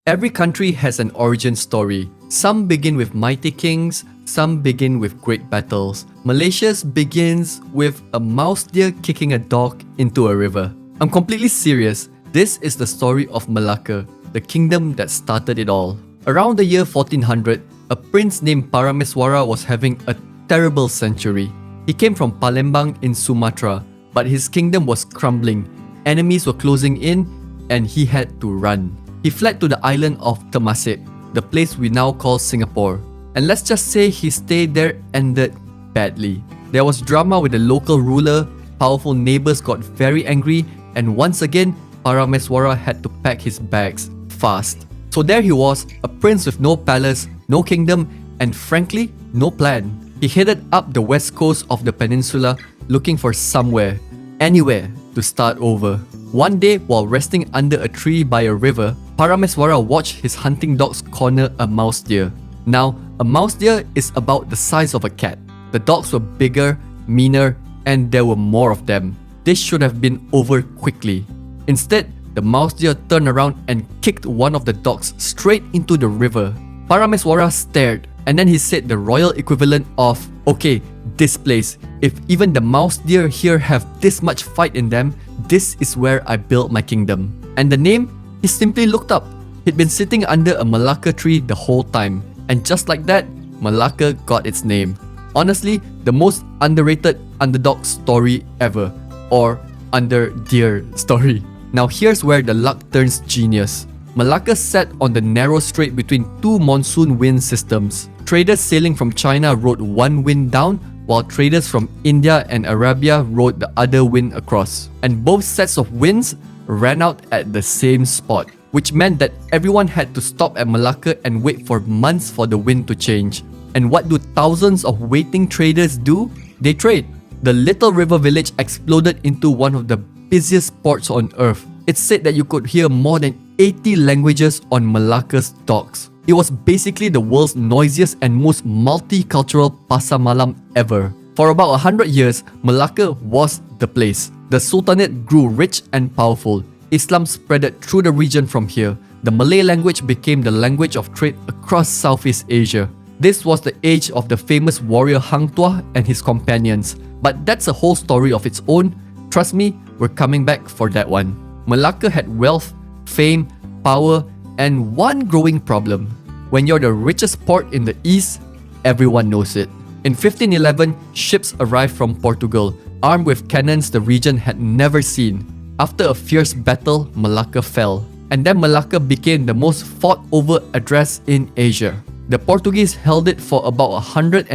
Every country has an origin story. Some begin with mighty kings, some begin with great battles. Malaysia's begins with a Mousedeer kicking a dog into a river. I'm completely serious. This is the story of Melaka, the kingdom that started it all. Around the year 1400, a prince named Parameswara was having a terrible century. He came from Palembang in Sumatra, but his kingdom was crumbling. Enemies were closing in, and he had to run. He fled to the island of Temasek, the place we now call Singapore. And let's just say his stay there ended badly. There was drama with the local ruler, powerful neighbors got very angry, and once again, Parameswara had to pack his bags fast. So there he was, a prince with no palace, no kingdom, and frankly, no plan. He headed up the west coast of the peninsula looking for somewhere, anywhere, to start over. One day, while resting under a tree by a river, Parameswara watched his hunting dogs corner a mouse deer. Now, a mouse deer is about the size of a cat. The dogs were bigger, meaner, and there were more of them. This should have been over quickly. Instead, the mouse deer turned around and kicked one of the dogs straight into the river. Parameswara stared, and then he said the royal equivalent of, "Okay, this place. If even the mouse deer here have this much fight in them, this is where I built my kingdom." And the name? He simply looked up. He'd been sitting under a Melaka tree the whole time. And just like that, Melaka got its name. Honestly, the most underrated underdog story ever. Or under-deer story. Now here's where the luck turns genius. Melaka sat on the narrow strait between two monsoon wind systems. Traders sailing from China rode one wind down, while traders from India and Arabia rode the other wind across. And both sets of winds ran out at the same spot, which meant that everyone had to stop at Melaka and wait for months for the wind to change. And what do thousands of waiting traders do? They trade. The little river village exploded into one of the busiest ports on earth. It's said that you could hear more than 80 languages on Melaka's docks. It was basically the world's noisiest and most multicultural pasar malam ever. For about 100 years, Melaka was the place. The Sultanate grew rich and powerful. Islam spreaded through the region from here. The Malay language became the language of trade across Southeast Asia. This was the age of the famous warrior Hang Tuah and his companions. But that's a whole story of its own. Trust me, we're coming back for that one. Melaka had wealth, fame, power, and one growing problem. When you're the richest port in the east, everyone knows it. In 1511, ships arrived from Portugal, armed with cannons the region had never seen. After a fierce battle, Melaka fell. And then Melaka became the most fought over address in Asia. The Portuguese held it for about 130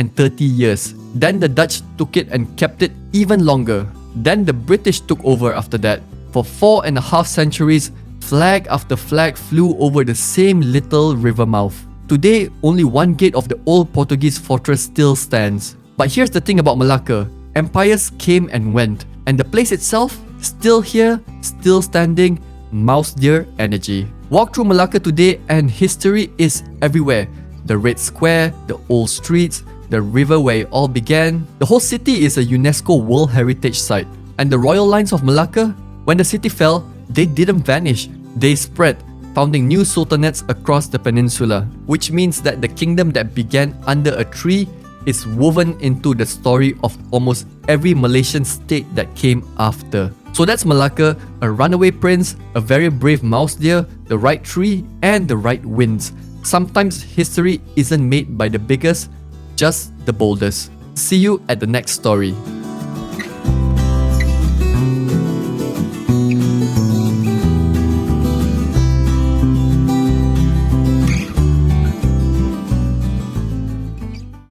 years. Then the Dutch took it and kept it even longer. Then the British took over after that. For 4.5 centuries, flag after flag flew over the same little river mouth. Today, only one gate of the old Portuguese fortress still stands. But here's the thing about Melaka. Empires came and went, and the place itself, still here, still standing, Mousedeer energy. Walk through Melaka today and history is everywhere. The Red Square, the old streets, the river where it all began. The whole city is a UNESCO World Heritage Site. And the royal lines of Melaka, when the city fell, they didn't vanish. They spread, founding new sultanates across the peninsula, which means that the kingdom that began under a tree is woven into the story of almost every Malaysian state that came after. So that's Melaka, a runaway prince, a very brave mouse deer, the right tree, and the right winds. Sometimes history isn't made by the biggest, just the boldest. See you at the next story.